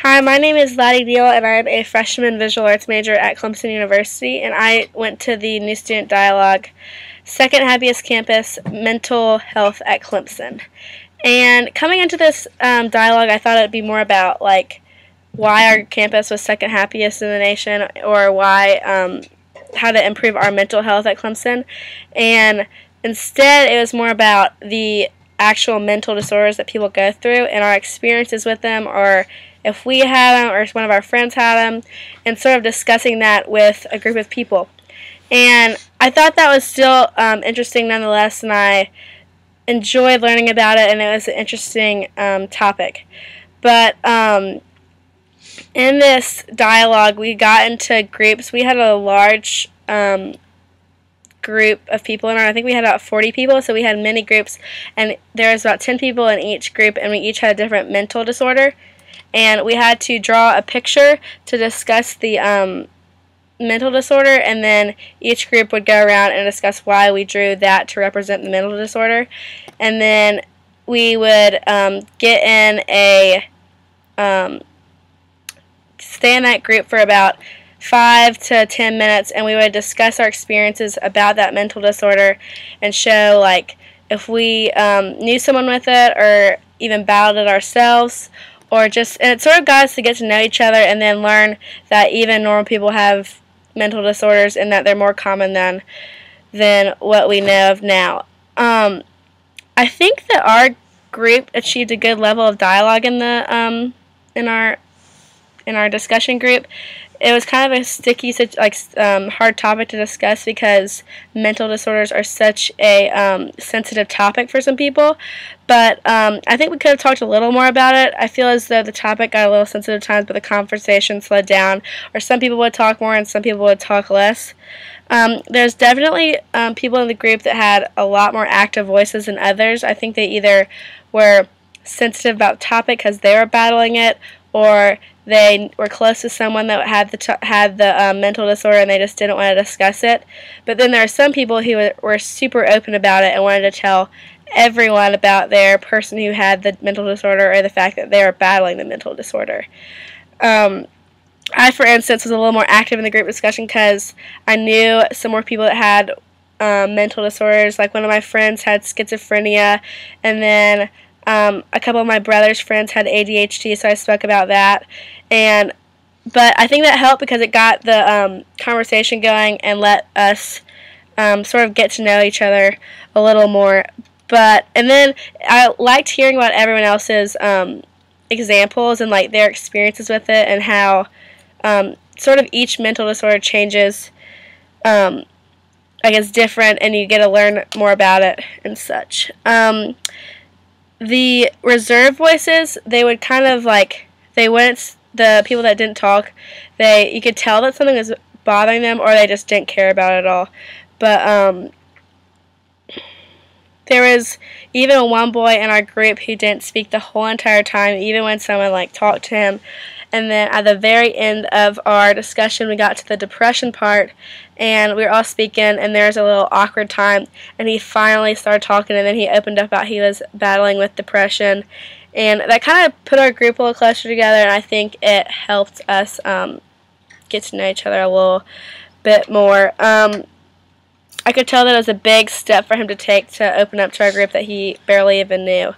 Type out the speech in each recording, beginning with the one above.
Hi, my name is Laddie, and I'm a freshman visual arts major at Clemson University, and I went to the New Student Dialogue Second Happiest Campus Mental Health at Clemson. And coming into this dialogue, I thought it would be more about why our campus was second happiest in the nation, or why how to improve our mental health at Clemson. And instead, it was more about the actual mental disorders that people go through and our experiences with them, or if we had them or if one of our friends had them, and sort of discussing that with a group of people. And I thought that was still interesting nonetheless, and I enjoyed learning about it, and it was an interesting topic. But in this dialogue, we got into groups. We had a large group of people in our, I think we had about 40 people, so we had many groups, and there was about 10 people in each group, and we each had a different mental disorder, and we had to draw a picture to discuss the mental disorder, and then each group would go around and discuss why we drew that to represent the mental disorder, and then we would get in a stay in that group for about 5 to 10 minutes, and we would discuss our experiences about that mental disorder and show if we knew someone with it or even battled it ourselves, or just, and it sort of got us to get to know each other and then learn that even normal people have mental disorders and that they're more common than what we know of now. I think that our group achieved a good level of dialogue in the in our discussion group. It was kind of a sticky, hard topic to discuss because mental disorders are such a sensitive topic for some people. But I think we could have talked a little more about it. I feel as though the topic got a little sensitive at times, but the conversation slowed down. Or some people would talk more and some people would talk less. There's definitely people in the group that had a lot more active voices than others. I think they either were sensitive about the topic because they were battling it, or they were close to someone that had the mental disorder and they just didn't want to discuss it. But then there are some people who were super open about it and wanted to tell everyone about their person who had the mental disorder or the fact that they were battling the mental disorder. I, for instance, was a little more active in the group discussion because I knew some more people that had mental disorders. Like one of my friends had schizophrenia, and then a couple of my brother's friends had ADHD, so I spoke about that. But I think that helped because it got the conversation going and let us sort of get to know each other a little more. And then I liked hearing about everyone else's examples and their experiences with it, and how sort of each mental disorder changes, I guess, different, and you get to learn more about it and such. The reserved voices, they would kind of they wouldn't, the people that didn't talk, you could tell that something was bothering them, or they just didn't care about it at all. But there was even one boy in our group who didn't speak the whole entire time, even when someone talked to him. And then at the very end of our discussion, we got to the depression part, and we were all speaking, and there was a little awkward time, and he finally started talking, and then he opened up about he was battling with depression, and that kind of put our group a little closer together, and I think it helped us get to know each other a little bit more. I could tell that it was a big step for him to take to open up to our group that he barely even knew.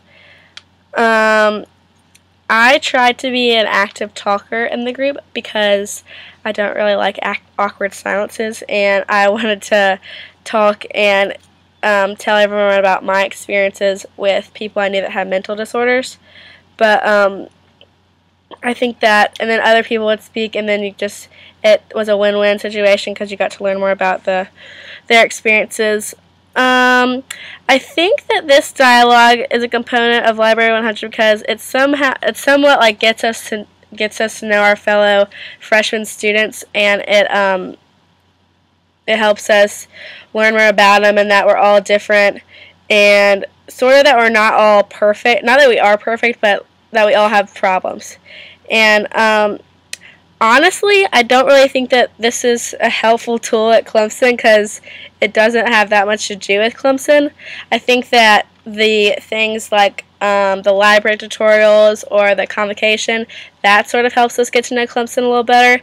I tried to be an active talker in the group because I don't really like awkward silences, and I wanted to talk and tell everyone about my experiences with people I knew that had mental disorders. But I think that, and then other people would speak, and then it was a win-win situation because you got to learn more about their experiences. I think that this dialogue is a component of Library 100 because it's somewhat gets us to know our fellow freshman students, and it helps us learn more about them, and that we're all different, and sort of that we're not all perfect. Not that we are perfect, but that we all have problems. And honestly, I don't really think that this is a helpful tool at Clemson because it doesn't have that much to do with Clemson. I think that the things like the library tutorials or the convocation, that sort of helps us get to know Clemson a little better.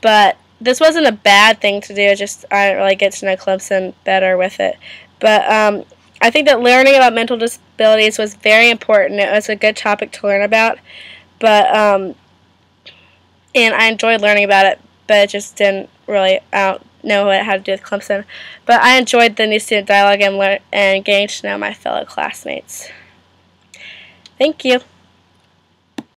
But this wasn't a bad thing to do, just I didn't really get to know Clemson better with it. But I think that learning about mental disabilities was very important. It was a good topic to learn about. But and I enjoyed learning about it, but it just didn't really, I don't know what it had to do with Clemson. But I enjoyed the new student dialogue and getting to know my fellow classmates. Thank you.